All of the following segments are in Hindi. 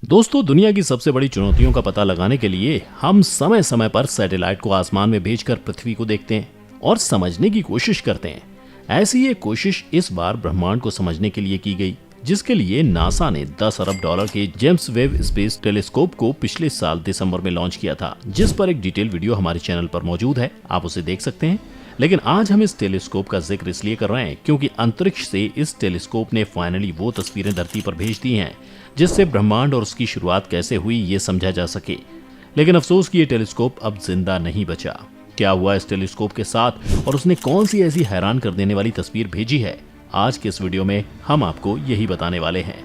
दोस्तों, दुनिया की सबसे बड़ी चुनौतियों का पता लगाने के लिए हम समय समय पर सैटेलाइट को आसमान में भेजकर पृथ्वी को देखते हैं और समझने की कोशिश करते हैं। ऐसी एक कोशिश इस बार ब्रह्मांड को समझने के लिए की गई, जिसके लिए नासा ने 10 अरब डॉलर के जेम्स वेब स्पेस टेलीस्कोप को पिछले साल दिसंबर में लॉन्च किया था, जिस पर एक डिटेल वीडियो हमारे चैनल पर मौजूद है, आप उसे देख सकते हैं। लेकिन आज हम इस टेलीस्कोप का जिक्र इसलिए कर रहे हैं क्योंकि अंतरिक्ष से इस टेलीस्कोप ने फाइनली वो तस्वीरें धरती पर भेज दी हैं जिससे ब्रह्मांड और उसकी शुरुआत कैसे हुई ये समझा जा सके। लेकिन अफसोस कि ये टेलीस्कोप अब जिंदा नहीं बचा। क्या हुआ इस टेलीस्कोप के साथ और उसने कौन सी ऐसी हैरान कर देने वाली तस्वीर भेजी है, आज के इस वीडियो में हम आपको यही बताने वाले हैं।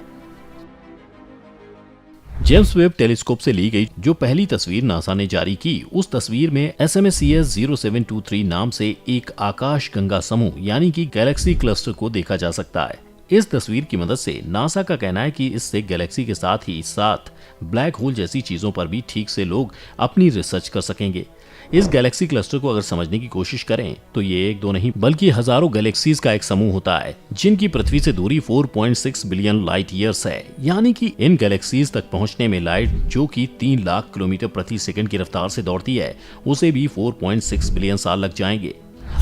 जेम्स वेब टेलीस्कोप से ली गई जो पहली तस्वीर नासा ने जारी की, उस तस्वीर में SMACS 0723 नाम से एक आकाश गंगा समूह यानी कि गैलेक्सी क्लस्टर को देखा जा सकता है। इस तस्वीर की मदद से नासा का कहना है कि इससे गैलेक्सी के साथ ही साथ ब्लैक होल जैसी चीजों पर भी ठीक से लोग अपनी रिसर्च कर सकेंगे। इस गैलेक्सी क्लस्टर को अगर समझने की कोशिश करें तो ये एक दो नहीं बल्कि हजारों गैलेक्सीज का एक समूह होता है जिनकी पृथ्वी से दूरी 4.6 बिलियन लाइट ईयर्स है। यानी कि इन गैलेक्सीज तक पहुंचने में लाइट जो कि 3 लाख किलोमीटर प्रति सेकंड की रफ्तार से दौड़ती है, उसे भी 4.6 बिलियन साल लग जाएंगे।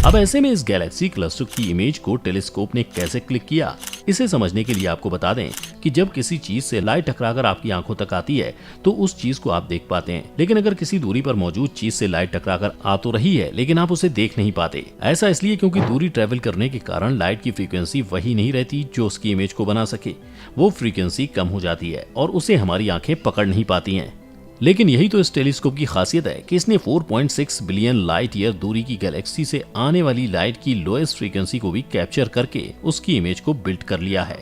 अब ऐसे में इस गैलेक्सी क्लस्टर की इमेज को टेलीस्कोप ने कैसे क्लिक किया, इसे समझने के लिए आपको बता दें कि जब किसी चीज से लाइट टकराकर आपकी आंखों तक आती है तो उस चीज को आप देख पाते हैं, लेकिन अगर किसी दूरी पर मौजूद चीज से लाइट टकराकर आ तो रही है लेकिन आप उसे देख नहीं पाते। ऐसा इसलिए क्योंकि दूरी ट्रेवल करने के कारण लाइट की फ्रीक्वेंसी वही नहीं रहती जो उसकी इमेज को बना सके। वो फ्रीक्वेंसी कम हो जाती है और उसे हमारी आंखें पकड़ नहीं पाती हैं। लेकिन यही तो इस टेलीस्कोप की खासियत है कि इसने 4.6 बिलियन लाइट ईयर दूरी की गैलेक्सी से आने वाली लाइट की लोएस्ट फ्रीक्वेंसी को भी कैप्चर करके उसकी इमेज को बिल्ड कर लिया है।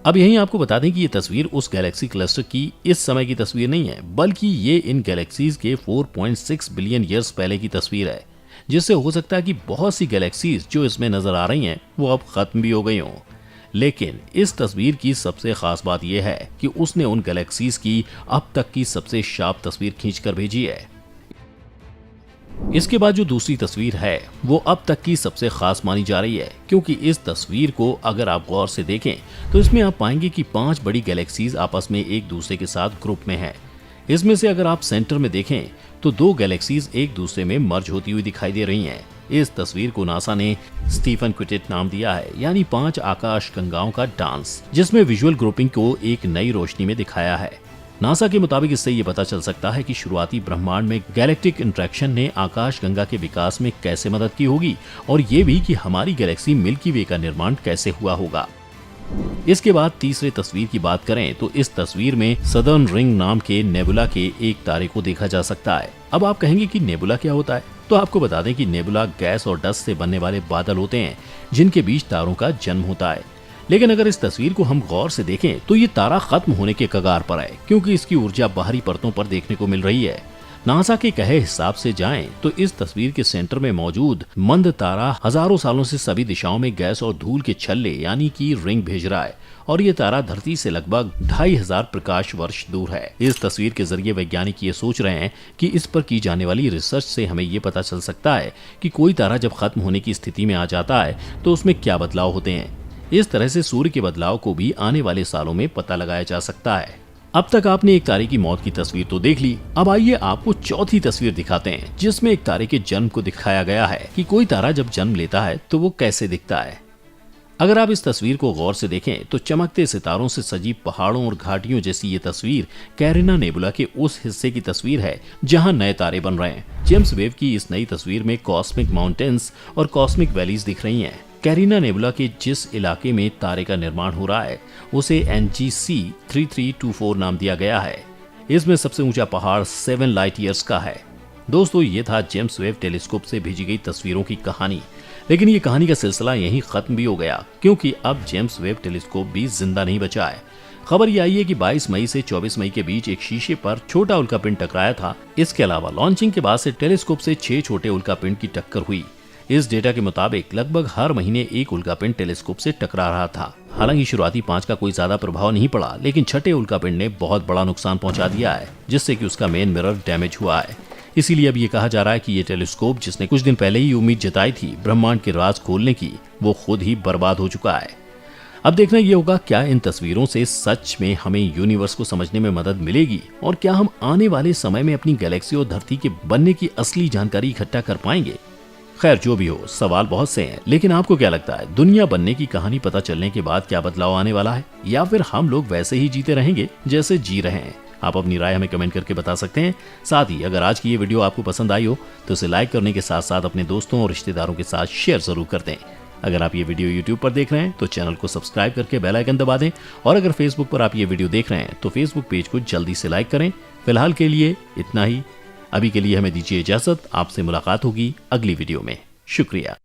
अब यहीं आपको बता दें कि ये तस्वीर उस गैलेक्सी क्लस्टर की इस समय की तस्वीर नहीं है, बल्कि ये इन गैलेक्सीज के 4.6 बिलियन ईयर्स पहले की तस्वीर है, जिससे हो सकता है कि बहुत सी गैलेक्सीज जो इसमें नजर आ रही हैं वो अब खत्म भी हो गई हों। लेकिन इस तस्वीर की सबसे खास बात यह है कि उसने उन गैलेक्सीज की अब तक की सबसे शार्प तस्वीर खींचकर भेजी है। इसके बाद जो दूसरी तस्वीर है वो अब तक की सबसे खास मानी जा रही है, क्योंकि इस तस्वीर को अगर आप गौर से देखें तो इसमें आप पाएंगे कि 5 बड़ी गैलेक्सीज आपस में एक दूसरे के साथ ग्रुप में हैं। इसमें से अगर आप सेंटर में देखें तो 2 गैलेक्सीज एक दूसरे में मर्ज होती हुई दिखाई दे रही हैं। इस तस्वीर को नासा ने स्टीफन क्विटेट नाम दिया है, यानी 5 आकाश गंगाओं का डांस, जिसमें विजुअल ग्रुपिंग को एक नई रोशनी में दिखाया है। नासा के मुताबिक इससे ये पता चल सकता है कि शुरुआती ब्रह्मांड में गैलेक्टिक इंटरेक्शन ने आकाश गंगा के विकास में कैसे मदद की होगी और ये भी कि हमारी गैलेक्सी मिल्की वे का निर्माण कैसे हुआ होगा। इसके बाद तीसरे तस्वीर की बात करें तो इस तस्वीर में सदर्न रिंग नाम के नेबुला के एक तारे को देखा जा सकता है। अब आप कहेंगे कि नेबुला क्या होता है, तो आपको बता दें कि नेबुला गैस और डस्ट से बनने वाले बादल होते हैं जिनके बीच तारों का जन्म होता है। लेकिन अगर इस तस्वीर को हम गौर से देखें तो ये तारा खत्म होने के कगार पर है, क्योंकि इसकी ऊर्जा बाहरी परतों पर देखने को मिल रही है। नासा के कहे हिसाब से जाएं तो इस तस्वीर के सेंटर में मौजूद मंद तारा हजारों सालों से सभी दिशाओं में गैस और धूल के छल्ले यानी कि रिंग भेज रहा है और ये तारा धरती से लगभग 2500 प्रकाश वर्ष दूर है। इस तस्वीर के जरिए वैज्ञानिक ये सोच रहे हैं कि इस पर की जाने वाली रिसर्च से हमें ये पता चल सकता है कि कोई तारा जब खत्म होने की स्थिति में आ जाता है तो उसमें क्या बदलाव होते हैं। इस तरह से सूर्य के बदलाव को भी आने वाले सालों में पता लगाया जा सकता है। अब तक आपने एक तारे की मौत की तस्वीर तो देख ली, अब आइए आपको चौथी तस्वीर दिखाते हैं जिसमें एक तारे के जन्म को दिखाया गया है कि कोई तारा जब जन्म लेता है तो वो कैसे दिखता है। अगर आप इस तस्वीर को गौर से देखें तो चमकते सितारों से सजी पहाड़ों और घाटियों जैसी ये तस्वीर कैरिना नेबुला के उस हिस्से की तस्वीर है जहां नए तारे बन रहे हैं। जेम्स वेब की इस नई तस्वीर में कॉस्मिक माउंटेन्स और कॉस्मिक वैलीज दिख रही हैं। कैरिना नेबुला के जिस इलाके में तारे का निर्माण हो रहा है उसे NGC 3324 नाम दिया गया है। इसमें सबसे ऊंचा पहाड़ 7 लाइट ईयर्स का है। दोस्तों, ये था जेम्स वेब टेलीस्कोप से भेजी गई तस्वीरों की कहानी। लेकिन ये कहानी का सिलसिला यहीं खत्म भी हो गया, क्योंकि अब जेम्स वेब टेलीस्कोप भी जिंदा नहीं बचा है। खबर ये आई है कि 22 मई से 24 मई के बीच एक शीशे पर छोटा उल्कापिंड टकराया था। इसके अलावा लॉन्चिंग के बाद से टेलीस्कोप से 6 छोटे उल्कापिंड की टक्कर हुई। इस डेटा के मुताबिक लगभग हर महीने एक उल्कापिंड टेलीस्कोप से टकरा रहा था। हालांकि शुरुआती 5 का कोई ज्यादा प्रभाव नहीं पड़ा, लेकिन छठे उल्कापिंड ने बहुत बड़ा नुकसान पहुंचा दिया है, जिससे कि उसका मेन मिरर डैमेज हुआ है। इसीलिए अब ये कहा जा रहा है कि ये टेलीस्कोप जिसने कुछ दिन पहले ही उम्मीद जताई थी ब्रह्मांड के राज खोलने की, वो खुद ही बर्बाद हो चुका है। अब देखना ये होगा क्या इन तस्वीरों से सच में हमें यूनिवर्स को समझने में मदद मिलेगी और क्या हम आने वाले समय में अपनी गैलेक्सी और धरती के बनने की असली जानकारी इकट्ठा कर पाएंगे। खैर जो भी हो, सवाल बहुत से हैं, लेकिन आपको क्या लगता है, दुनिया बनने की कहानी पता चलने के बाद क्या बदलाव आने वाला है, या फिर हम लोग वैसे ही जीते रहेंगे जैसे जी रहे हैं? आप अपनी राय हमें कमेंट करके बता सकते हैं। साथ ही अगर आज की ये वीडियो आपको पसंद आई हो तो इसे लाइक करने के साथ साथ अपने दोस्तों और रिश्तेदारों के साथ शेयर जरूर कर दें। अगर आप ये वीडियो YouTube पर देख रहे हैं तो चैनल को सब्सक्राइब करके बेल आइकन दबा दें, और अगर Facebook पर आप ये वीडियो देख रहे हैं तो Facebook पेज को जल्दी से लाइक करें। फिलहाल के लिए इतना ही। अभी के लिए हमें दीजिए इजाजत। आपसे मुलाकात होगी अगली वीडियो में। शुक्रिया।